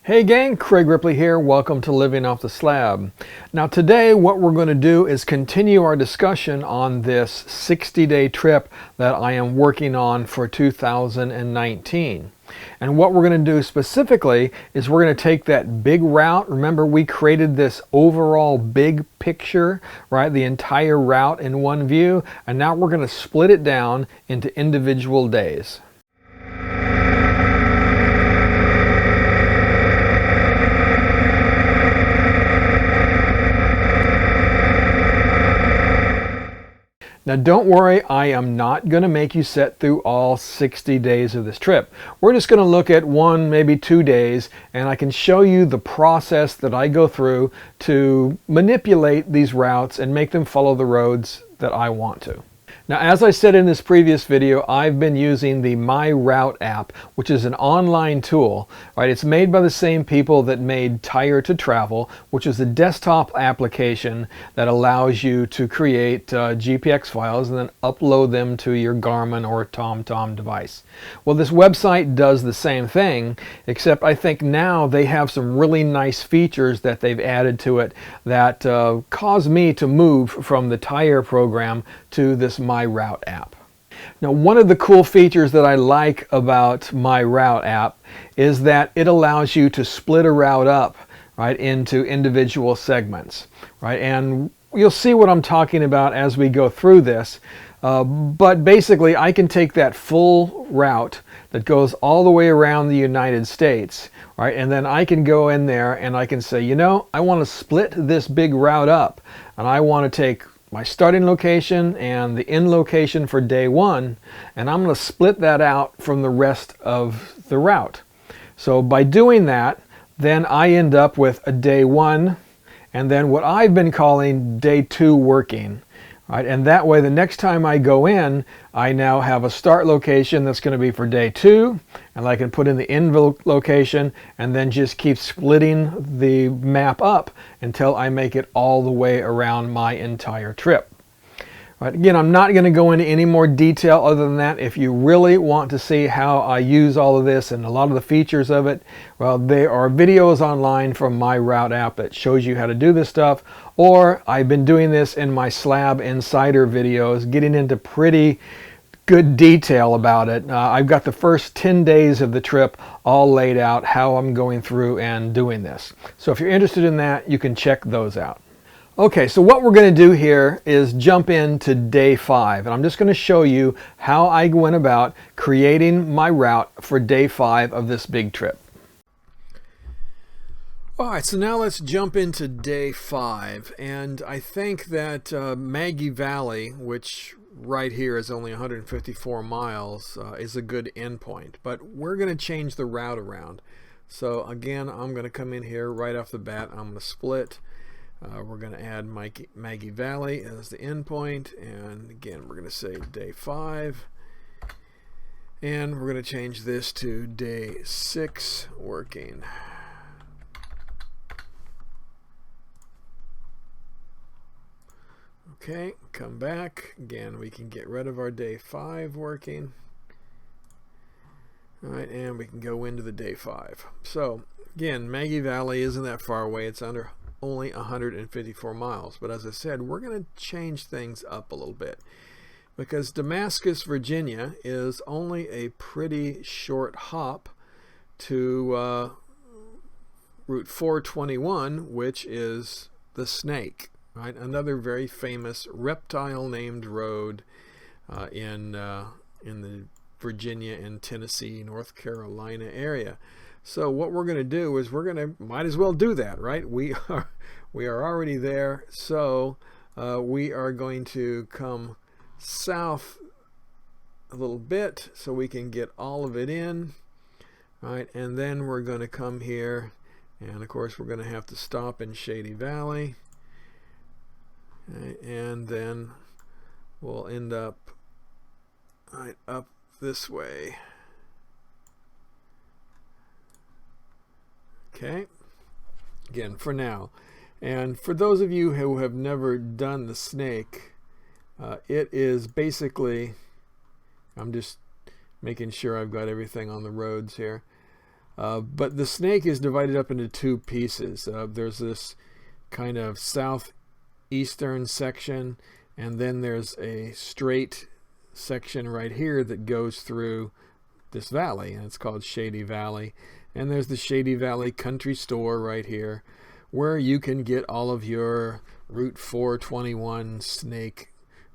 Hey gang, Craig Ripley here. Welcome to Living Off the Slab. Now today what we're going to do is continue our discussion on this 60-day trip that I am working on for 2019. And what we're going to do specifically is we're going to take that big route. Remember, we created this overall big picture, right? The entire route in one view. And now we're going to split it down into individual days. Now don't worry, I am not going to make you sit through all 60 days of this trip. We're just going to look at 1, maybe 2 days, and I can show you the process that I go through to manipulate these routes and make them follow the roads that I want to. Now, as I said in this previous video, I've been using the MyRoute app, which is an online tool, right? It's made by the same people that made Tire to Travel, which is a desktop application that allows you to create GPX files and then upload them to your Garmin or TomTom device. Well, this website does the same thing, except I think now they have some really nice features that they've added to it that cause me to move from the Tire program to this MyRoute app. Now, one of the cool features that I like about MyRoute app is that it allows you to split a route up, right, into individual segments, right? And you'll see what I'm talking about as we go through this. But basically, I can take that full route that goes all the way around the United States, right? And then I can go in there and I can say, you know, I want to split this big route up, and I want to take my starting location and the end location for day 1, and I'm going to split that out from the rest of the route. So by doing that, then I end up with a day 1 and then what I've been calling day 2 working. Right? And that way the next time I go in, I now have a start location that's going to be for day 2, and I can put in the end location and then just keep splitting the map up until I make it all the way around my entire trip. Right? Again, I'm not going to go into any more detail other than that. If you really want to see how I use all of this and a lot of the features of it, well, there are videos online from MyRoute app that shows you how to do this stuff. Or I've been doing this in my Slab Insider videos, getting into pretty good detail about it. I've got the first 10 days of the trip all laid out, how I'm going through and doing this. So if you're interested in that, you can check those out. Okay, so what we're going to do here is jump into day 5, and I'm just going to show you how I went about creating my route for day 5 of this big trip. All right, so now let's jump into day 5, and I think that Maggie Valley, which right here is only 154 miles, is a good endpoint, but we're going to change the route around. So again, I'm going to come in here right off the bat. I'm going to split. We're going to add Maggie Valley as the endpoint, and again, we're going to say day 5, and we're going to change this to day 6 working. Okay, come back. Again, we can get rid of our day 5 working. All right, and we can go into the day 5. So again, Maggie Valley isn't that far away. It's under only 154 miles. But as I said, we're going to change things up a little bit because Damascus, Virginia is only a pretty short hop to Route 421, which is the Snake, right? Another very famous reptile named road in the Virginia and Tennessee, North Carolina area. So what we're going to do is might as well do that, right? We are already there, so we are going to come south a little bit so we can get all of it in, right? And then we're going to come here, and of course we're going to have to stop in Shady Valley, right? And then we'll end up right up this way. Okay, again for now. And for those of you who have never done the Snake, it is basically, I'm just making sure I've got everything on the roads here. But the snake is divided up into two pieces. There's this kind of southeastern section, and then there's a straight section right here that goes through this valley, and it's called Shady Valley. And there's the Shady Valley Country Store right here, where you can get all of your Route 421 snake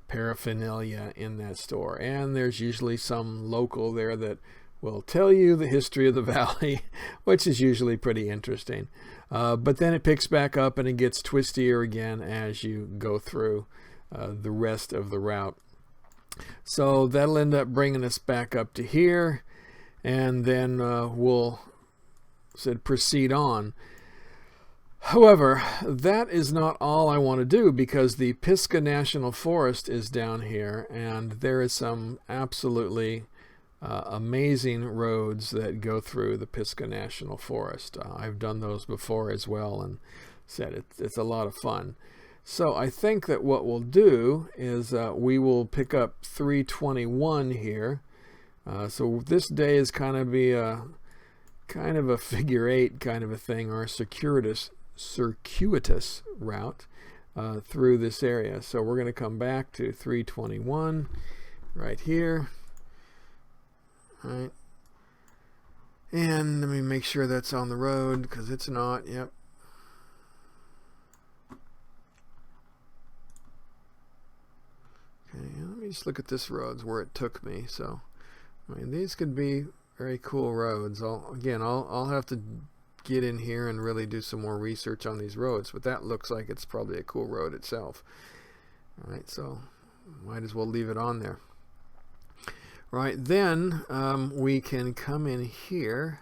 paraphernalia in that store. And there's usually some local there that will tell you the history of the valley, which is usually pretty interesting. But then it picks back up and it gets twistier again as you go through the rest of the route. So that'll end up bringing us back up to here, and then we'll proceed on. However, that is not all I want to do, because the Pisgah National Forest is down here, and there is some absolutely amazing roads that go through the Pisgah National Forest. I've done those before as well, and said it's a lot of fun. So I think that what we'll do is we will pick up 321 here. So this day is kind of a figure eight kind of a thing, or a circuitous route through this area. So we're going to come back to 321 right here. Right. And let me make sure that's on the road, because it's not. Yep. Okay, let me just look at this roads where it took me. So, I mean, these could be very cool roads. I'll have to get in here and really do some more research on these roads, but that looks like it's probably a cool road itself. All right, so might as well leave it on there. Right, then we can come in here.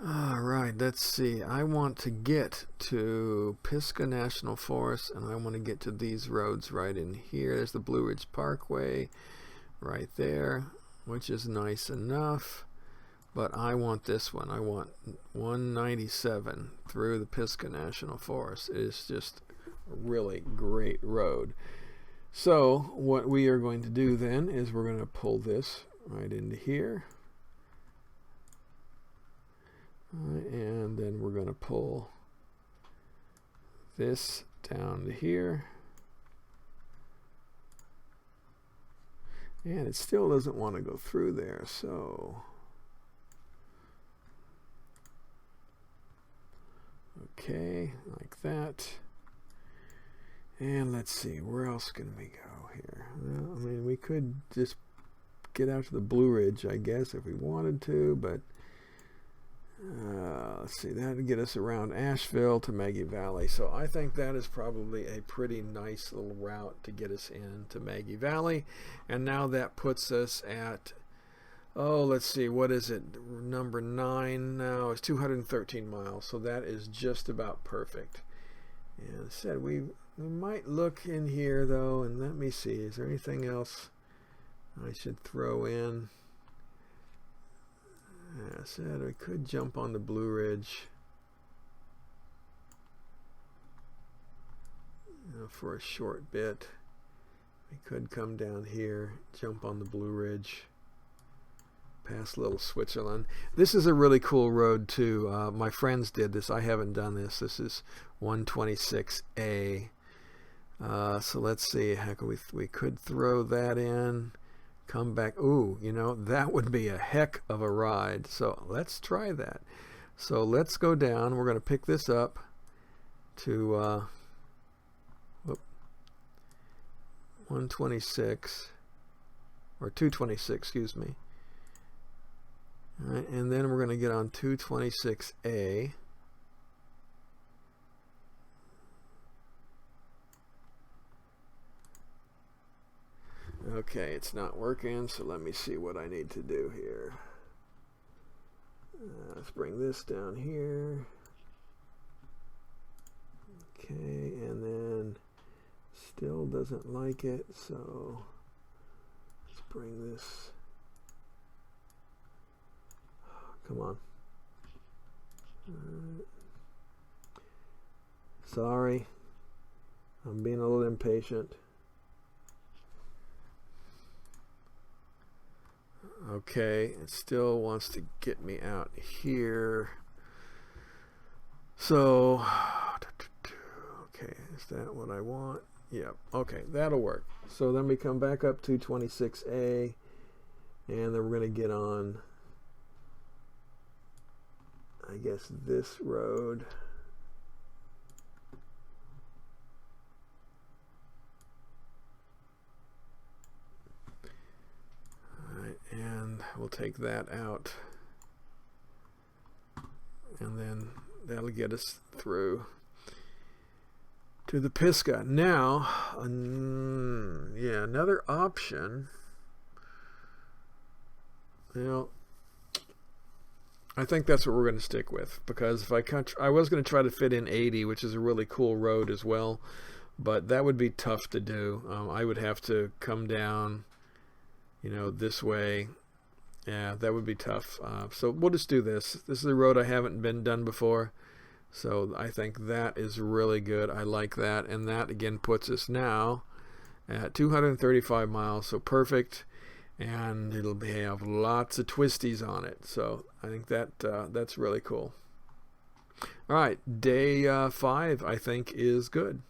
All right, let's see. I want to get to Pisgah National Forest, and I want to get to these roads right in here. There's the Blue Ridge Parkway right there, which is nice enough. But I want this one. I want 197 through the Pisgah National Forest. It is just a really great road. So what we are going to do then is we're going to pull this right into here. And then we're going to pull this down to here. And it still doesn't want to go through there, so okay, like that. And let's see, where else can we go here? Well, I mean, we could just get out to the Blue Ridge, I guess, if we wanted to, but let's see, that would get us around Asheville to Maggie Valley. So I think that is probably a pretty nice little route to get us into Maggie Valley. And now that puts us at, let's see, what is it? Number 9 now is 213 miles. So that is just about perfect. And I said we might look in here though, and let me see, is there anything else I should throw in? I said I could jump on the Blue Ridge for a short bit. We could come down here, jump on the Blue Ridge, past Little Switzerland. This is a really cool road too. My friends did this. I haven't done this. This is 126A. So let's see. How can we could throw that in. Come back. Ooh, you know, that would be a heck of a ride. So let's try that. So let's go down. We're going to pick this up to 126 or 226, excuse me. All right, and then we're going to get on 226A. Okay, it's not working, so let me see what I need to do here. Let's bring this down here. Okay, and then still doesn't like it, so let's bring this. Come on. Sorry, I'm being a little impatient. Okay, it still wants to get me out here. So, okay, is that what I want? Yep, okay, that'll work. So then we come back up to 26A, and then we're going to get on, I guess, this road. And we'll take that out, and then that'll get us through to the Pisgah. Now, yeah, another option. Well, I think that's what we're going to stick with, because if I was going to try to fit in 80, which is a really cool road as well, but that would be tough to do. I would have to come down, you know, this way. Yeah, that would be tough. So we'll just do this. This is a road I haven't been done before, so I think that is really good. I like that, and that again puts us now at 235 miles, so perfect, and it'll have lots of twisties on it. So I think that that's really cool. All right, day 5 I think is good.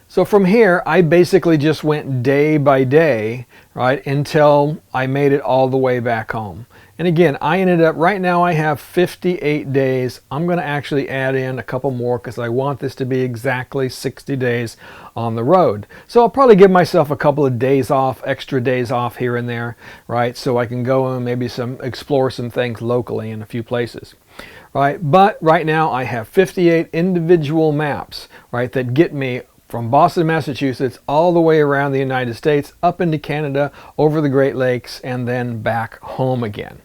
So from here, I basically just went day by day, right, until I made it all the way back home. And again, I ended up, right now I have 58 days. I'm going to actually add in a couple more because I want this to be exactly 60 days on the road. So I'll probably give myself a couple of days off, extra days off here and there, right, so I can go and maybe explore some things locally in a few places. Right, but right now I have 58 individual maps, right, that get me from Boston, Massachusetts, all the way around the United States, up into Canada, over the Great Lakes, and then back home again.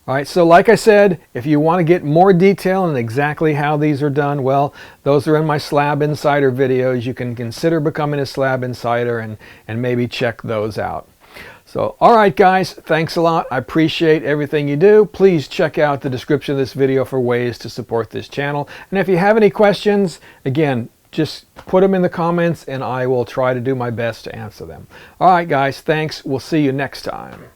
All right, so like I said, if you want to get more detail on exactly how these are done, well, those are in my Slab Insider videos. You can consider becoming a Slab Insider and maybe check those out. So, all right, guys, thanks a lot. I appreciate everything you do. Please check out the description of this video for ways to support this channel. And if you have any questions, again, just put them in the comments and I will try to do my best to answer them. All right, guys, thanks. We'll see you next time.